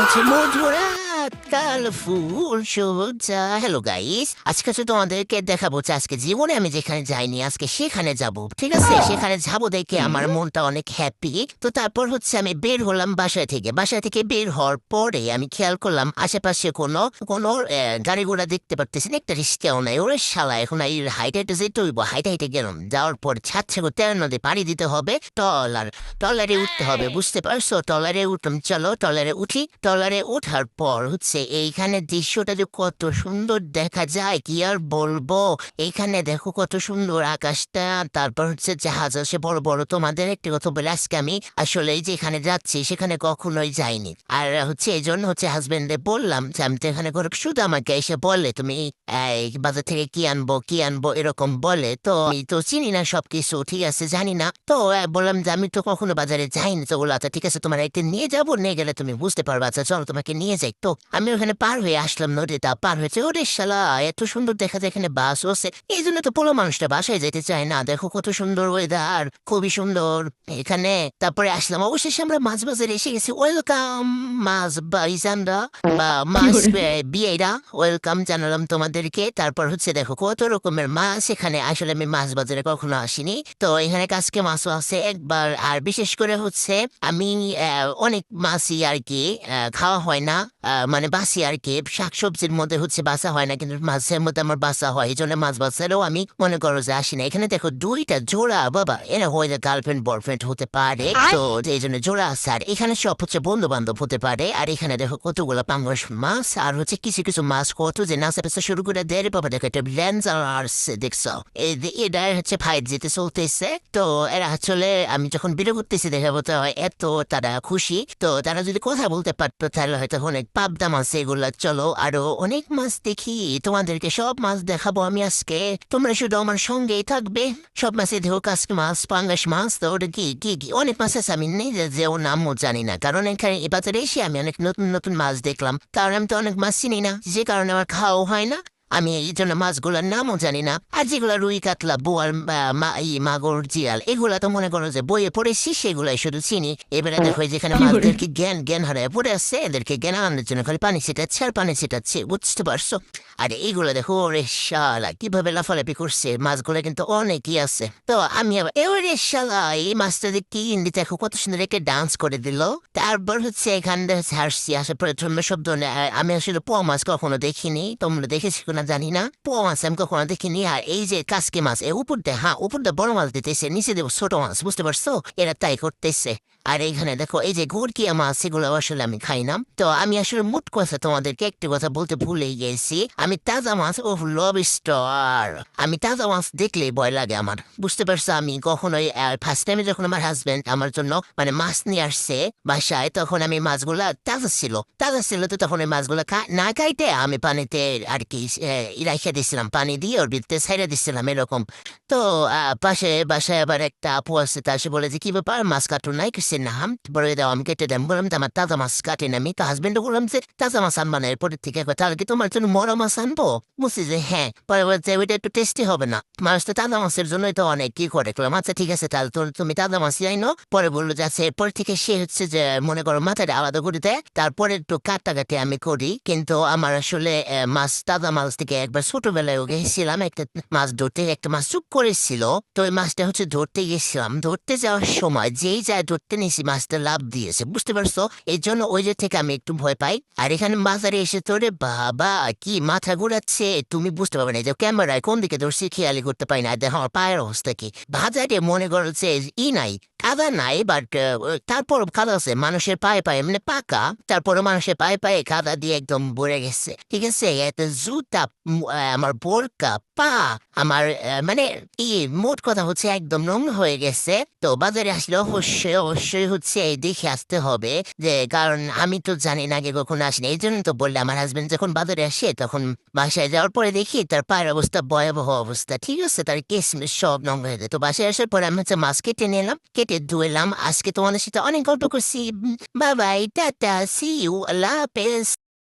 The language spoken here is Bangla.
মধুরা কাল ফুল সজ্জা। হ্যালো গাইস, আজকে তো তোমাদেরকে দেখাবো যে আজকে জীবনে আমি যেখানে যাইনি আজকে সেখানে যাব। ঠিক আছে, সেখানে যাবো দেখে আমার মনটা অনেক হ্যাপি। তো তারপর হচ্ছে আমি বের হলাম বাসা থেকে বের হওয়ার পরে আমি খেয়াল করলাম আশেপাশে কোনো কোনো গাড়ি ঘোড়া দেখতে পারতেছি না, একটা রিস্কেও নাই। ওরে শালা, এখন এই হাইটে হাইটে যেতে হইব। হাইটে হাইটে গেলাম, যাওয়ার পর ছাড়ছে তেরো নদী পাড়ি দিতে হবে। টলারে উঠতে হবে, বুঝতে পারছো? টলারে উঠলাম, চলো টলারে উঠি। টলারে ওঠার পর হচ্ছে এইখানে দৃশ্যটা যে কত সুন্দর দেখা যায় কি আর বলবো। এইখানে দেখো কত সুন্দর আকাশটা, তারপর হচ্ছে জাহাজ আছে বড় বড়। তোমাদের একটি কথা বলে, আজকে আমি আসলে যেখানে যাচ্ছি সেখানে কখনোই যাইনি। আর হচ্ছে এই জন্য হচ্ছে হাজবেন্ডে বললাম যে আমি তো এখানে করে, শুধু আমাকে এসে বলে তুমি এই বাজার থেকে কি আনবো এরকম বলে। তো আমি তো চিনি না সবকিছু, ঠিক আছে, জানি না। তো বললাম যে আমি তো কখনো বাজারে যাইনি। তো বলো আচ্ছা ঠিক আছে, তোমার একদিন নিয়ে যাবো, নিয়ে গেলে তুমি বুঝতে পারবে। আচ্ছা চলো তোমাকে নিয়ে যাই। তো আমি ওখানে পার হয়ে আসলাম, নদীটা পার হয়েছে। ওরে শালা, এত সুন্দর দেখা যায় এখানে বাস হচ্ছে। এই জন্য তো পোলো মানুষটা বাসায় যেতে চায় না। দেখো কত সুন্দর ওয়েদার, খুবই সুন্দর এখানে। তারপরে আসলাম, অবশেষে আমরা মাছ বাজারে এসে গেছি। ওয়েলকাম মাছ বাইজানরা বা মাছ বিয়েরা, ওয়েলকাম জানালাম তোমাদেরকে। তারপর হচ্ছে দেখো কত রকমের মাছ এখানে। আসলে আমি মাছ বাজারে কখনো আসিনি, তো এখানে কাজকে মাছও আছে একবার। আর বিশেষ করে হচ্ছে আমি অনেক মাছই আর কি খাওয়া হয় না, মানে বাসি আর কি। শাকসবজির মধ্যে হচ্ছে বাসা হয় না, কিন্তু মাছের মধ্যে আমার বাসা হয়। এই জন্য মাছ বাসারেও আমি মনে করো যে আসি না। এখানে দেখো দুইটা জোড়া, বাবা এরা হয়তো গার্লফ্রেন্ড বয়ফ্রেন্ড হতে পারে, তো এই জন্য জোড়া আছে। আর এখানে সব হচ্ছে বন্ধু বান্ধব হতে পারে। আর এখানে দেখো কতগুলো পাঙ্গাস মাছ, আর হচ্ছে কিছু কিছু মাছ কত যে নাচা পেঁচা শুরু করে দেয়। বাবা দেখো একটা লেন্সার আসছে, দেখছো? এটা হচ্ছে ফাইট যেতে চলতেছে। তো এরা আসলে আমি যখন ভিডিও করতেছি দেখাবো তো এত তারা খুশি। তো তারা যদি কথা বলতে পারতো তাহলে হয়তো অনেক পাবদা মাছ এগুলা। চলো আরো অনেক মাছ দেখি, তোমাদেরকে সব মাছ দেখাবো আমি আজকে। তোমরা শুধু আমার সঙ্গেই থাকবে। সব মাছে দেখো কাসকি মাছ, পাঙ্গাস মাছ, তো ওটা কি কি কি অনেক মাছ আছে, আমি নিজে যে ও নামও জানি না। কারণ এখানে এ বাজারে এসে আমি অনেক নতুন নতুন মাছ দেখলাম, কারণ আমি তো অনেক মাছ চিনি না, যে কারণে আমার খাওয়াও হয় না। আমি এই জন্য মাছগুলোর নামও জানি না। আর যেগুলো রুই কাতলা বোয়াল মাগুর জিয়াল এগুলা তো মনে করো যে বইয়ে পড়েছি, সেগুলাই শুধু চিনি। এবারে দেখো যেখানে মাছদেরকে জ্ঞান হারায় পড়ে আছে, এদেরকে জ্ঞান আনার জন্য খালি পানি ছিটাচ্ছে আর পানি ছিটাচ্ছে, বুঝতে পারছো? আর এইগুলো দেখো ওরে শালা কিভাবে লাফালাফি করছে। মাছগুলো কিন্তু অনেকই আছে। তো আমি আবার এবারে শালা এই মাছটা দেখি ইন্দি দেখো কত সুন্দর একটা ডান্স করে দিল। তারপর হচ্ছে এখানটা হাসছি, আসার পরে তোমরা শব্দ আমি আসলে পোয়া মাছ কখনো দেখিনি, তোমরা দেখেছি কিনা জানি না। পোয়া মাছ আমি কখনো দেখিনি। আর এই যে কাসকি মাছ এ উপর দিয়ে, হ্যাঁ উপর দিয়ে বড় মাছ দিতেছে, নিচে দেবো ছোট মাছ, বুঝতে পারছো? এরা তাই করতেছে। আর এইখানে দেখো এই যে গুড়কিয়া মাছ, এগুলো আসলে আমি খাই না। তো আমি আসলে মোট কথা তোমাদেরকে একটি কথা বলতে ভুলে গেছি, আমি তাজা মাছ ও লবস্টার, আমি তাজা মাছ দেখলেই ভয় লাগে আমার, বুঝতে পারছো? আমি কখনোই ফার্স্ট টাইমে যখন আমার হাজবেন্ড আমার জন্য মানে মাছ নিয়ে আসছে বাসায়, তখন আমি মাছগুলা তাজা ছিল তো তখন ওই মাছগুলা না খাইতে আমি পানিতে আর কি রাইখা দিছিলাম, পানি দিয়ে ওর ভিতরে ছাইড়া দিছিলাম এরকম। তো বাসায় আবার একটা আপু আছে, তা সে বলে যে কি ব্যাপার মাছ কাটুন নাই, কিছু নাম বলে দাও, আমি কেটে দেন। বললাম তো আমার তাজা মাছ কাটেন আমি। তো হাজবেন্ডও বললাম যে তাজা মাছ আনবা না, এরপরের থেকে তাহলে কি তোমার জন্য মরা মাছ আনবো? বুঝছি যে হ্যাঁ। পরে বলছে ওইটা একটু টেস্টি হবে না, মানুষ তো তাজা মাছের জন্যই তো অনেক কি করে। আচ্ছা ঠিক আছে তাহলে তুমি তাজা মাছ আইনো। পরে বললো যে আচ্ছা এরপর থেকে সে হচ্ছে যে মনে করো মাথাটা আলাদা করে দেয়, তারপরে একটু কাটাকাটি আমি করি। কিন্তু আমার আসলে মাছ তাজা মাছ থেকে একবার ছোটবেলায় গেছিলাম একটা মাছ ধরতে, একটা মাছ চুপ করেছিল। তো ওই মাছটা হচ্ছে ধরতে গেছিলাম, ধরতে যাওয়ার সময় যেই যায় ধরতে নিয়েছি মাছটা লাভ দিয়েছে, বুঝতে পারছো? এই জন্য ওই যে থেকে আমি একটু ভয় পাই। আর এখানে বাজারে এসে তোরে বাবা কি মাথা ঘুরাচ্ছে, তুমি বুঝতে পারবে না যে ক্যামেরায় কোন দিকে ধরছি খেয়ালি করতে পারি না। দেখো আমার পায়ের অবস্থা কি। বাজারে মনে করছে নাই, কাদা নাই, বাট তারপর কাদা আছে মানুষের পায়ে পায়ে, মানে পাকা, তারপরে মানুষের পায়ে পায়ে কাদা দিয়ে একদম ভরে গেছে। ঠিক আছে, একটা জুতা আমার বোরকা পা আমার মানে কি মোট কথা হচ্ছে একদম নোংরা হয়ে গেছে। তো বাজারে আসলে অবশ্যই হচ্ছে এই দেখে আসতে হবে, যে কারণ আমি তো জানি না আগে কখনো আসিনি। এই জন্য তো বললে আমার হাজবেন্ড যখন বাজারে আসে তখন বাসায় যাওয়ার পরে দেখি তার পায়ের অবস্থা ভয়াবহ অবস্থা। ঠিক আছে, তার কেসমেস সব নোংরা হয়ে যায়। তো বাসায় আসার পরে আমি হচ্ছে মাছ কেটে নিলাম, কেটে ধুয়েলাম। আজকে তোমাদের সাথে অনেক গল্প করছি। Bye bye, tata, see you, আল্লাহ হাফেজ।